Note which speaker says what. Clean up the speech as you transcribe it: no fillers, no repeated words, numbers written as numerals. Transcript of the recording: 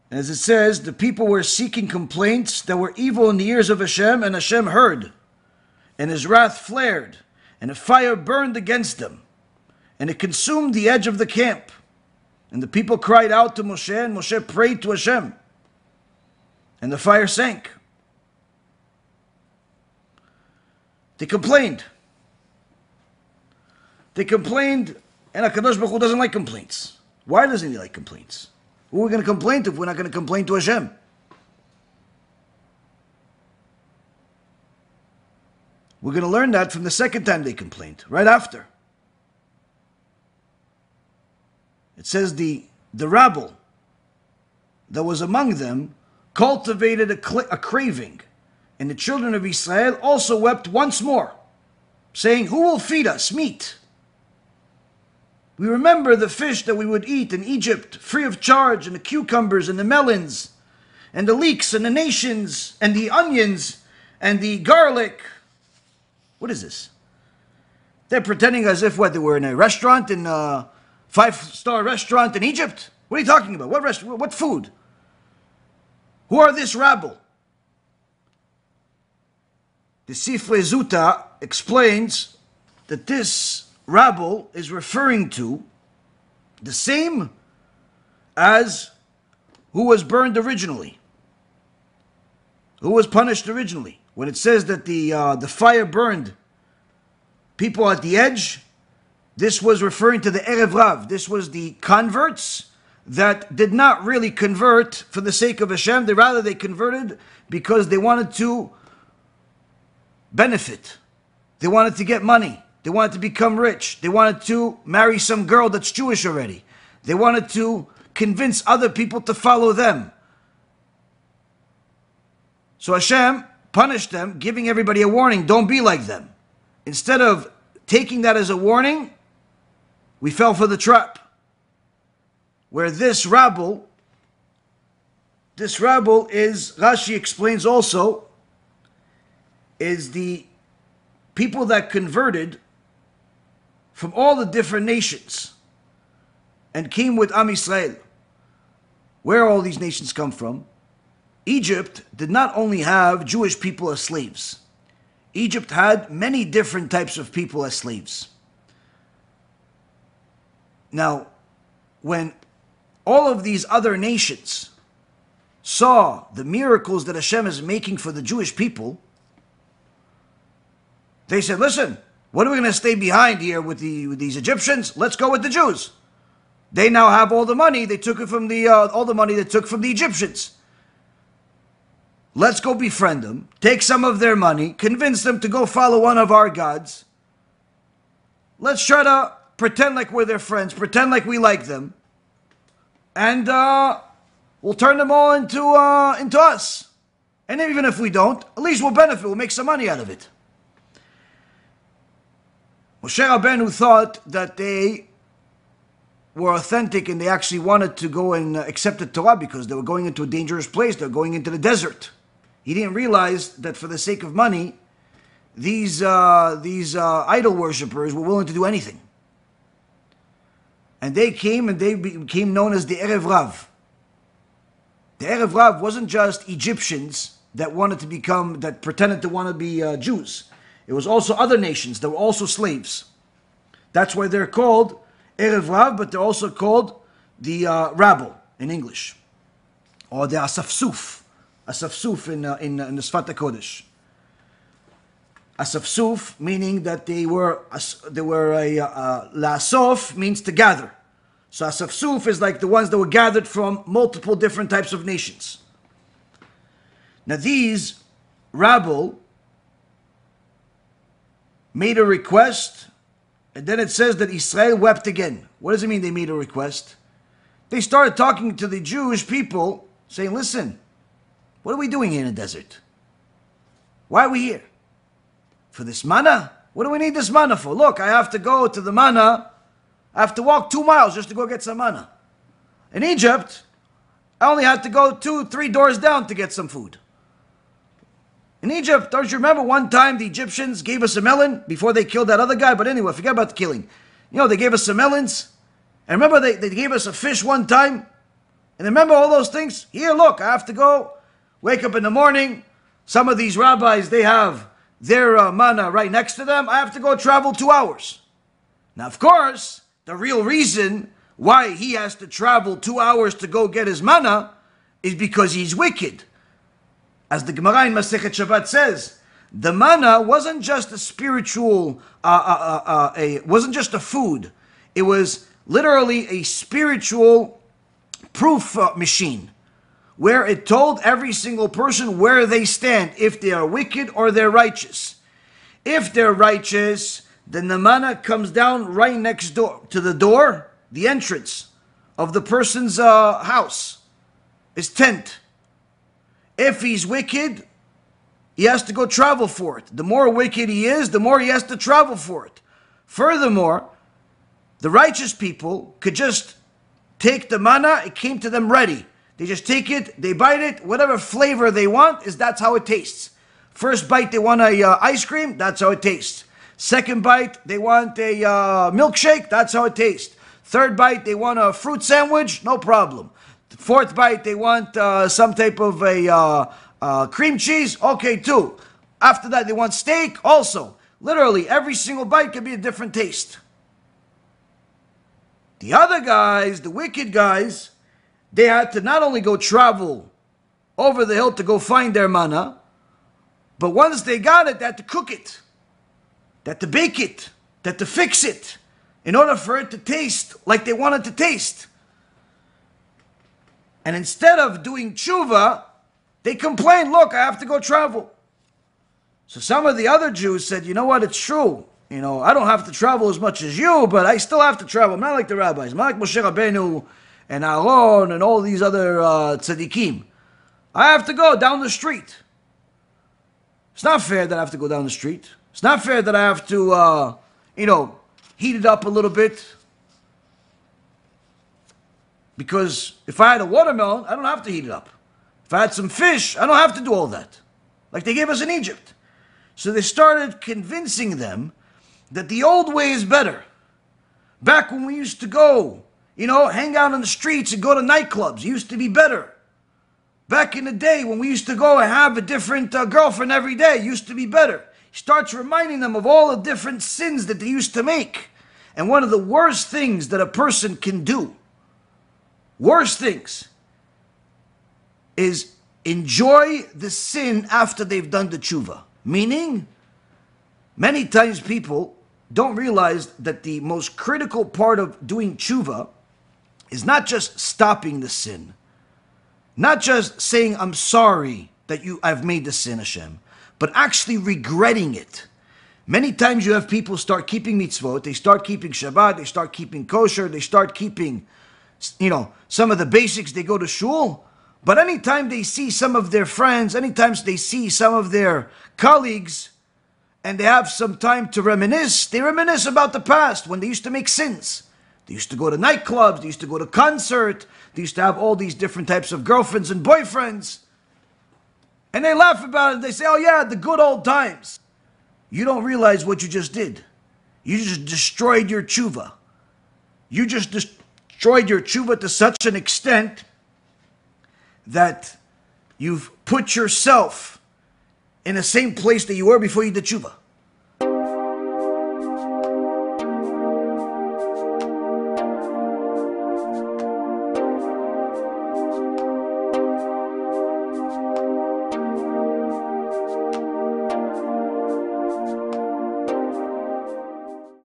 Speaker 1: As it says, the people were seeking complaints that were evil in the ears of Hashem, and Hashem heard. And his wrath flared, and a fire burned against them, and it consumed the edge of the camp. And the people cried out to Moshe, and Moshe prayed to Hashem, and the fire sank. They complained. They complained, and HaKadosh Baruch Hu doesn't like complaints. Why doesn't he like complaints? Who are we going to complain to if we're not going to complain to Hashem? We're going to learn that from the second time they complained, right after. It says the rabble that was among them cultivated a craving, and the children of Yisrael also wept once more, saying, "Who will feed us meat? We remember the fish that we would eat in Egypt, free of charge, and the cucumbers and the melons, and the leeks and the nations, and the onions, and the garlic." What is this? They're pretending as if they were in a restaurant, in a 5-star restaurant in Egypt. What are you talking about? What food? Who are this rabble? The Sifrei Zuta explains that this rabble is referring to the same as who was burned originally, who was punished originally. When it says that the fire burned people at the edge, this was referring to the Erev Rav. This was the converts that did not really convert for the sake of Hashem. They converted because they wanted to benefit. They wanted to get money. They wanted to become rich. They wanted to marry some girl that's Jewish already. They wanted to convince other people to follow them. So Hashem punished them, giving everybody a warning, don't be like them. Instead of taking that as a warning, we fell for the trap. Where this rabble is, Rashi explains also, is the people that converted from all the different nations and came with Am Yisrael. Where all these nations come from? Egypt did not only have Jewish people as slaves. Egypt had many different types of people as slaves. Now, when all of these other nations saw the miracles that Hashem is making for the Jewish people, they said, listen, what are we going to stay behind here with these Egyptians? Let's go with the Jews. They now have all the money. They took it from all the money they took from the Egyptians. Let's go befriend them, take some of their money, convince them to go follow one of our gods. Let's try to pretend like we're their friends, pretend like we like them, and we'll turn them all into us. And even if we don't, at least we'll benefit, we'll make some money out of it. Moshe Rabbeinu thought that they were authentic and they actually wanted to go and accept the Torah because they were going into a dangerous place, they were going into the desert. He didn't realize that for the sake of money, these idol worshippers were willing to do anything. And they came and they became known as the Erev Rav. The Erev Rav wasn't just Egyptians that pretended to want to be Jews. It was also other nations that were also slaves. That's why they're called Erev Rav, but they're also called the rabble in English, or the Asafsuf. Asafsuf in the Sfat HaKodesh. Asafsuf meaning that they were La'asof means to gather. So Asafsuf is like the ones that were gathered from multiple different types of nations. Now these rabble made a request, and then it says that Israel wept again. What does it mean they made a request? They started talking to the Jewish people, saying, listen, what are we doing here in the desert? Why are we here? For this manna? What do we need this manna for? Look, I have to go to the manna. I have to walk 2 miles just to go get some manna. In Egypt, I only had to go 2-3 doors down to get some food. In Egypt, don't you remember one time the Egyptians gave us a melon before they killed that other guy? But anyway, forget about the killing. You know, they gave us some melons. And remember they gave us a fish one time? And remember all those things? Here, look, I have to go, wake up in the morning. Some of these rabbis, they have their manna right next to them. I have to go travel 2 hours. Now, of course, the real reason why he has to travel 2 hours to go get his manna is because he's wicked. As the Gemara in Masechet Shabbat says, the manna wasn't just a spiritual, wasn't just a food. It was literally a spiritual proof machine, where it told every single person where they stand, if they are wicked or they're righteous. If they're righteous, then the manna comes down right next door to the door, the entrance of the person's house, his tent. If he's wicked, he has to go travel for it. The more wicked he is, the more he has to travel for it. Furthermore, the righteous people could just take the manna, it came to them ready. They just take it, they bite it, whatever flavor they want, that's how it tastes. First bite, they want a ice cream, that's how it tastes. Second bite, they want a milkshake, that's how it tastes. Third bite, they want a fruit sandwich, no problem. Fourth bite, they want some type of a cream cheese, okay too. After that, they want steak, also. Literally, every single bite can be a different taste. The other guys, the wicked guys, they had to not only go travel over the hill to go find their manna, but once they got it, they had to cook it. They had to bake it. They had to fix it in order for it to taste like they wanted to taste. And instead of doing tshuva, they complained, look, I have to go travel. So some of the other Jews said, you know what, it's true. You know, I don't have to travel as much as you, but I still have to travel. I'm not like the rabbis. I'm not like Moshe Rabbeinu and Aaron and all these other tzaddikim. I have to go down the street. It's not fair that I have to go down the street. It's not fair that I have to, heat it up a little bit. Because if I had a watermelon, I don't have to heat it up. If I had some fish, I don't have to do all that. Like they gave us in Egypt. So they started convincing them that the old way is better. Back when we used to go, hang out on the streets and go to nightclubs, it used to be better. Back in the day when we used to go and have a different girlfriend every day, it used to be better. He starts reminding them of all the different sins that they used to make. And one of the worst things that a person can do, worst things, is enjoy the sin after they've done the tshuva. Meaning, many times people don't realize that the most critical part of doing tshuva is not just stopping the sin, not just saying, I'm sorry that I've made the sin, Hashem, but actually regretting it. Many times you have people start keeping mitzvot, they start keeping Shabbat, they start keeping kosher, they start keeping, some of the basics, they go to shul, but anytime they see some of their friends, anytime they see some of their colleagues, and they have some time to reminisce, they reminisce about the past when they used to make sins. They used to go to nightclubs, they used to go to concert, they used to have all these different types of girlfriends and boyfriends. And they laugh about it, they say, oh yeah, the good old times. You don't realize what you just did. You just destroyed your tshuva. You just destroyed your tshuva to such an extent that you've put yourself in the same place that you were before you did tshuva.